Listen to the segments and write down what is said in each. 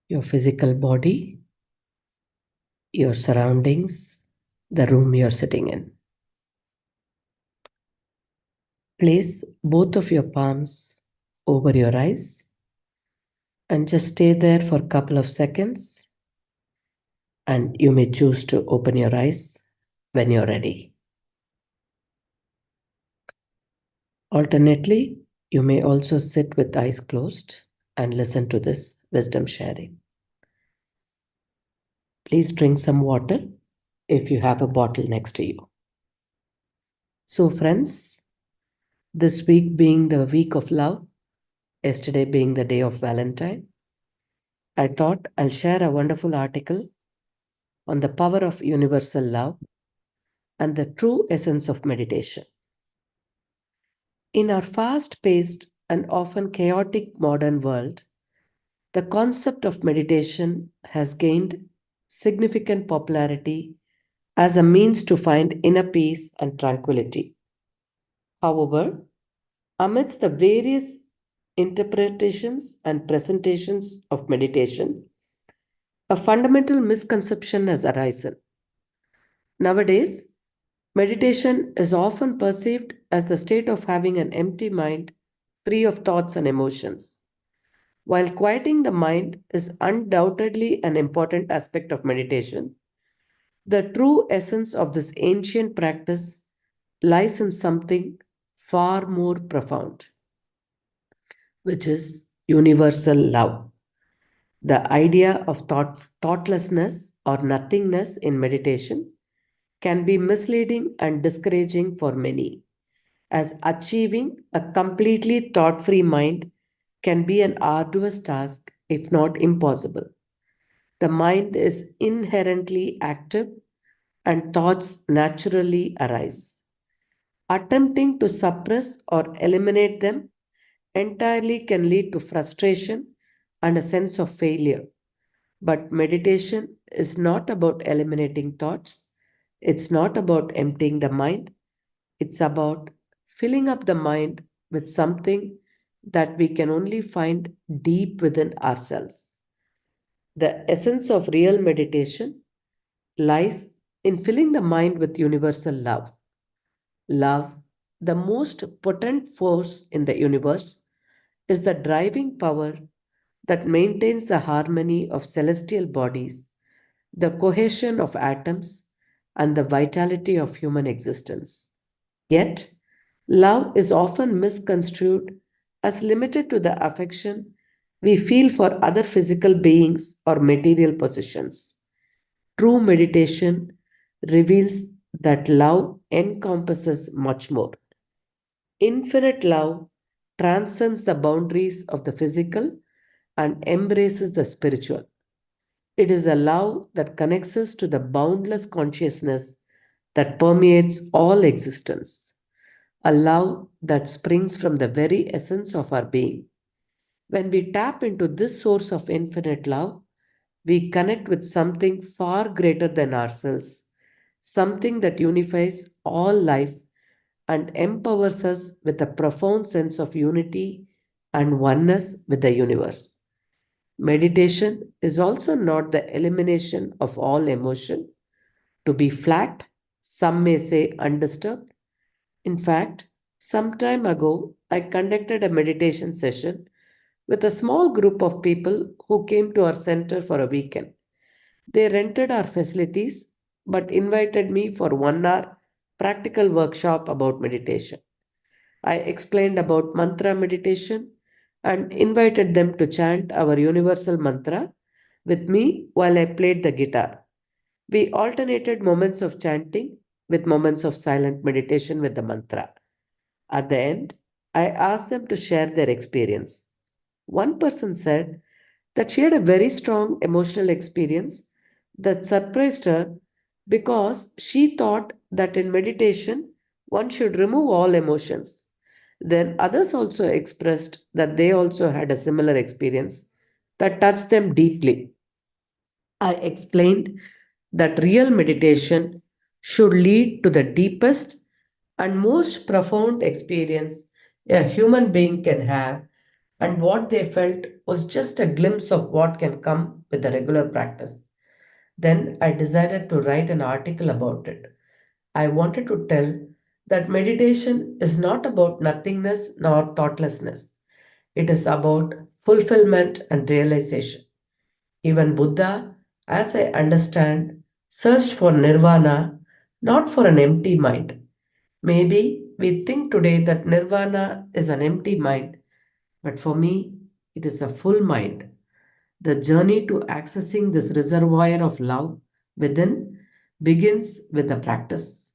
your physical body, your surroundings, the room you're sitting in. Place both of your palms over your eyes and just stay there for a couple of seconds. And you may choose to open your eyes when you're ready. Alternately, you may also sit with eyes closed and listen to this wisdom sharing. Please drink some water if you have a bottle next to you. So, friends, this week being the week of love, yesterday being the day of Valentine, I thought I'll share a wonderful article on the power of universal love and the true essence of meditation. In our fast paced and often chaotic modern world, the concept of meditation has gained significant popularity as a means to find inner peace and tranquility. However, amidst the various interpretations and presentations of meditation, a fundamental misconception has arisen. Nowadays, meditation is often perceived as the state of having an empty mind, free of thoughts and emotions. While quieting the mind is undoubtedly an important aspect of meditation, the true essence of this ancient practice lies in something far more profound, which is universal love. The idea of thoughtlessness or nothingness in meditation can be misleading and discouraging for many, as achieving a completely thought free mind can be an arduous task, if not impossible. The mind is inherently active and thoughts naturally arise. Attempting to suppress or eliminate them entirely can lead to frustration and a sense of failure. But meditation is not about eliminating thoughts, it's not about emptying the mind, it's about filling up the mind with something that we can only find deep within ourselves. The essence of real meditation lies in filling the mind with universal love. Love, the most potent force in the universe, is the driving power that maintains the harmony of celestial bodies, the cohesion of atoms, and the vitality of human existence. Yet, love is often misconstrued as limited to the affection we feel for other physical beings or material possessions. True meditation reveals that love encompasses much more. Infinite love transcends the boundaries of the physical and embraces the spiritual. It is a love that connects us to the boundless consciousness that permeates all existence, a love that springs from the very essence of our being. When we tap into this source of infinite love, we connect with something far greater than ourselves, something that unifies all life and empowers us with a profound sense of unity and oneness with the universe. Meditation is also not the elimination of all emotion. To be flat, some may say undisturbed. In fact, some time ago, I conducted a meditation session with a small group of people who came to our center for a weekend. They rented our facilities but invited me for 1 hour practical workshop about meditation. I explained about mantra meditation and invited them to chant our universal mantra with me while I played the guitar. We alternated moments of chanting with moments of silent meditation with the mantra. At the end, I asked them to share their experience. One person said that she had a very strong emotional experience that surprised her because she thought that in meditation one should remove all emotions. Then others also expressed that they also had a similar experience that touched them deeply. I explained that real meditation should lead to the deepest and most profound experience a human being can have, and what they felt was just a glimpse of what can come with the regular practice. Then I decided to write an article about it. I wanted to tell that meditation is not about nothingness nor thoughtlessness. It is about fulfillment and realization. Even Buddha, as I understand, searched for nirvana, not for an empty mind. Maybe we think today that nirvana is an empty mind, but for me, it is a full mind. The journey to accessing this reservoir of love within begins with the practice.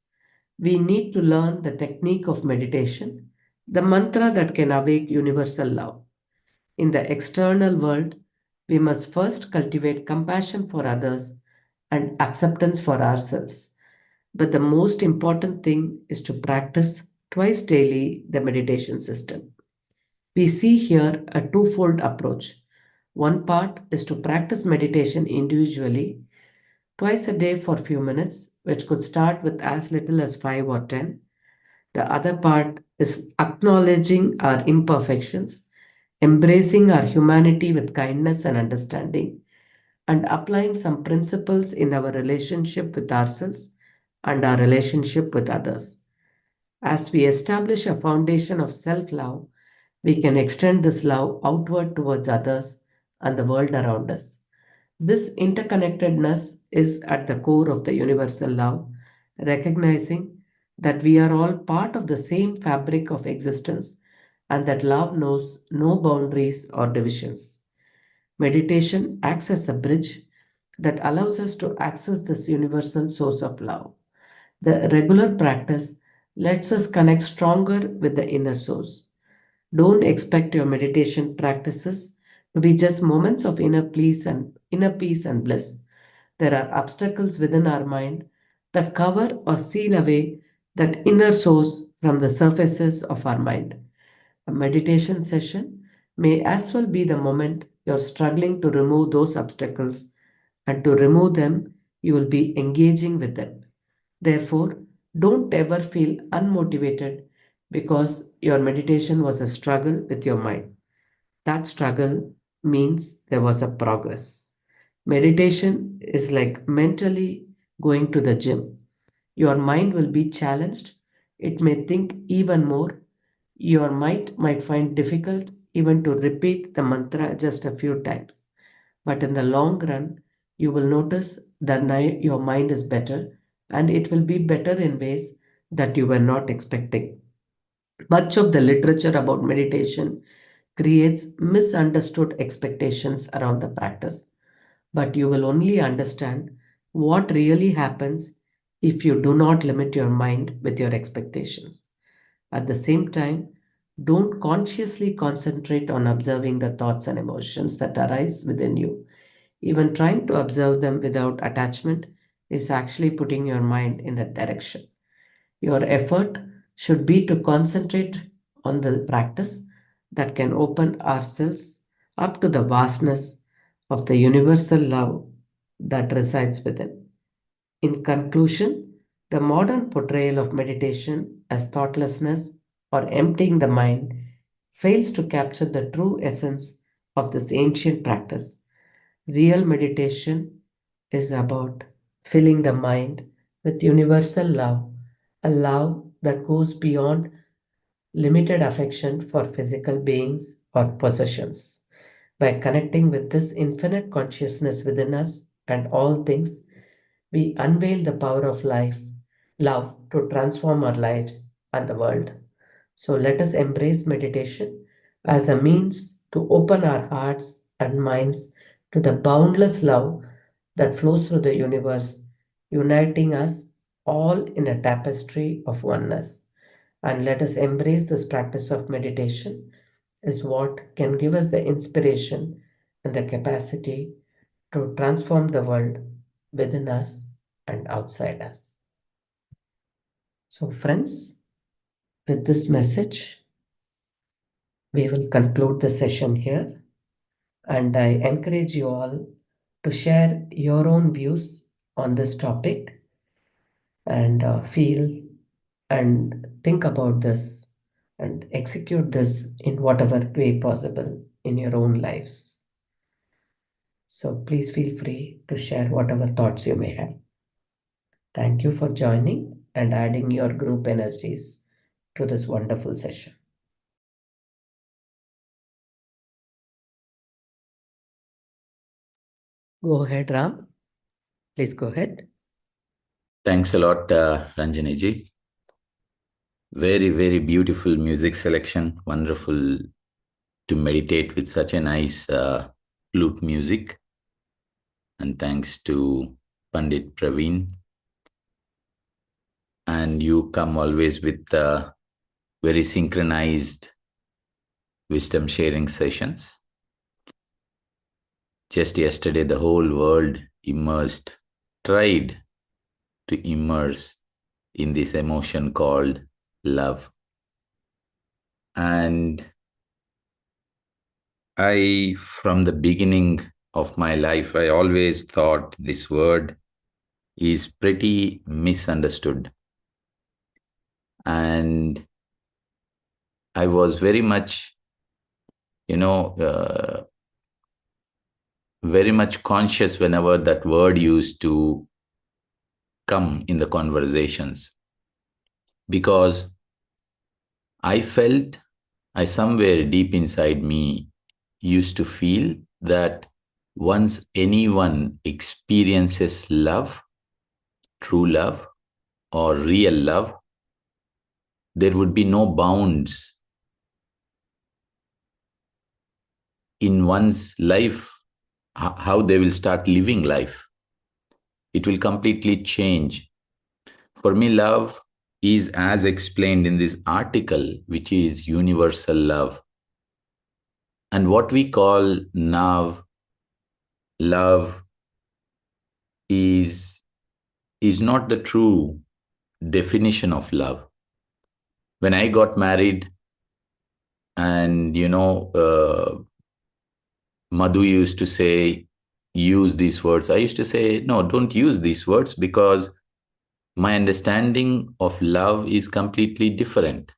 We need to learn the technique of meditation, the mantra that can awake universal love. In the external world, we must first cultivate compassion for others and acceptance for ourselves. But the most important thing is to practice twice daily the meditation system. We see here a twofold approach. One part is to practice meditation individually, twice a day for a few minutes, which could start with as little as 5 or 10. The other part is acknowledging our imperfections, embracing our humanity with kindness and understanding, and applying some principles in our relationship with ourselves and our relationship with others. As we establish a foundation of self love, we can extend this love outward towards others and the world around us. This interconnectedness is at the core of the universal love, recognizing that we are all part of the same fabric of existence and that love knows no boundaries or divisions. Meditation acts as a bridge that allows us to access this universal source of love. The regular practice lets us connect stronger with the inner source. Don't expect your meditation practices to be just moments of inner peace and bliss. There are obstacles within our mind that cover or seal away that inner source from the surfaces of our mind. A meditation session may as well be the moment you're struggling to remove those obstacles, and to remove them, you will be engaging with them. Therefore, don't ever feel unmotivated because your meditation was a struggle with your mind. That struggle means there was a progress. Meditation is like mentally going to the gym. Your mind will be challenged. It may think even more. Your mind might find difficult even to repeat the mantra just a few times. But in the long run, you will notice that your mind is better and it will be better in ways that you were not expecting. Much of the literature about meditation creates misunderstood expectations around the practice, but you will only understand what really happens if you do not limit your mind with your expectations. At the same time, don't consciously concentrate on observing the thoughts and emotions that arise within you. Even trying to observe them without attachment is actually putting your mind in that direction. Your effort should be to concentrate on the practice that can open ourselves up to the vastness of the universal love that resides within. In conclusion, the modern portrayal of meditation as thoughtlessness or emptying the mind fails to capture the true essence of this ancient practice. Real meditation is about filling the mind with universal love, a love that goes beyond limited affection for physical beings or possessions. By connecting with this infinite consciousness within us and all things, we unveil the power of life, love to transform our lives and the world. So let us embrace meditation as a means to open our hearts and minds to the boundless love that flows through the universe, uniting us all in a tapestry of oneness. And let us embrace this practice of meditation is what can give us the inspiration and the capacity to transform the world within us and outside us. So, friends, with this message, we will conclude the session here. And I encourage you all to share your own views on this topic and feel and think about this and execute this in whatever way possible. in your own lives. So please feel free to share whatever thoughts you may have. Thank you for joining and adding your group energies to this wonderful session. Go ahead, Ram. Please go ahead. Thanks a lot, Ranjani ji. Very, very beautiful music selection. Wonderful to meditate with such a nice flute music. And thanks to Pandit Praveen. And you come always with very synchronized wisdom sharing sessions. Just yesterday, the whole world tried to immerse in this emotion called love. And from the beginning of my life, I always thought this word is pretty misunderstood. And I was very much, very much conscious whenever that word used to come in the conversations. Because I somewhere deep inside me used to feel that once anyone experiences love, true love, or real love, there would be no bounds in one's life, how they will start living life. It will completely change. For me, love is as explained in this article, which is universal love. And what we call now love is not the true definition of love. When I got married, and Madhu used to say, use these words. I used to say, no, don't use these words, because my understanding of love is completely different.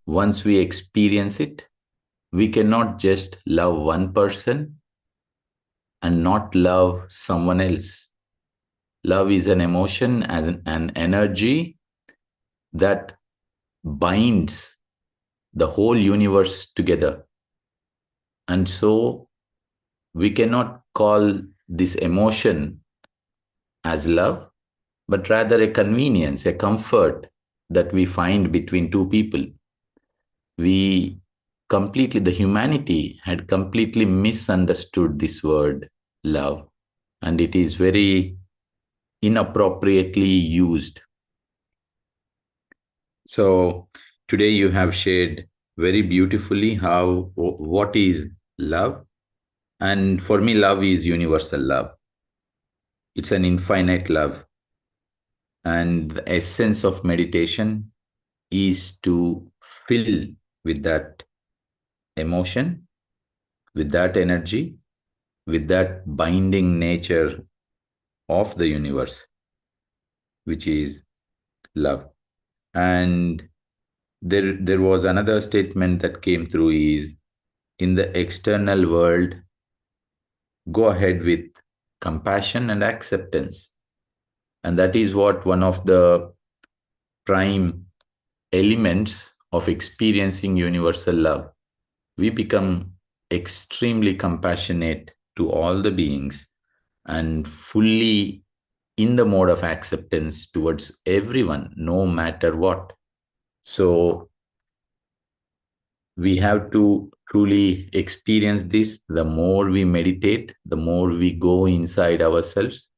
Once we experience it, we cannot just love one person and not love someone else. Love is an emotion and an energy that binds the whole universe together. And so we cannot call this emotion as love, but rather a convenience, a comfort that we find between two people. The humanity had completely misunderstood this word love, and it is very inappropriately used. So today you have shared very beautifully what is love. And for me, love is universal love. It's an infinite love. And the essence of meditation is to fill with that emotion, with that energy, with that binding nature of the universe, which is love. And there was another statement that came through is, in the external world, go ahead with compassion and acceptance. And that is what one of the prime elements of experiencing universal love. We become extremely compassionate to all the beings and fully in the mode of acceptance towards everyone, no matter what. So we have to truly experience this. The more we meditate, the more we go inside ourselves,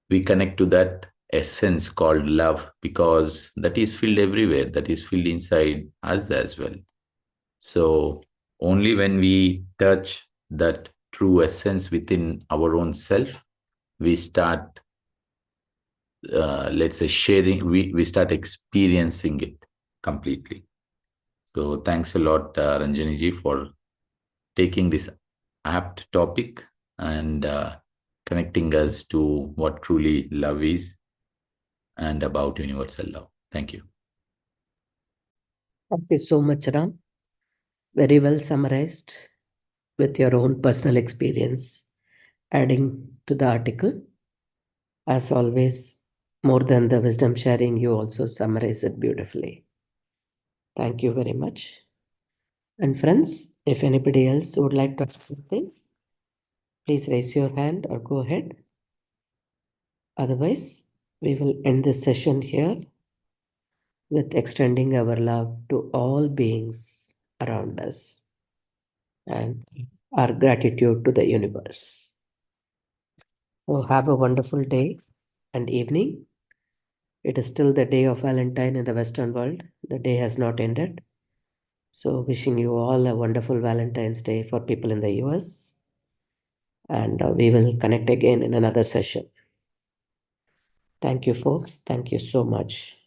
we connect to that essence called love, because that is filled everywhere, that is filled inside us as well. So only when we touch that true essence within our own self, we start, let's say, sharing, we start experiencing it completely. So thanks a lot, Ranjani ji, for taking this apt topic and connecting us to what truly love is and about universal love. Thank you. Thank you so much, Ram. Very well summarized with your own personal experience, adding to the article. As always, more than the wisdom sharing, you also summarize it beautifully. Thank you very much. And friends, if anybody else would like to ask something, please raise your hand or go ahead. Otherwise, we will end this session here with extending our love to all beings around us and our gratitude to the universe. So, have a wonderful day and evening. It is still the day of Valentine in the Western world. The day has not ended. So, wishing you all a wonderful Valentine's Day for people in the US. And we will connect again in another session. Thank you, folks. Thank you so much.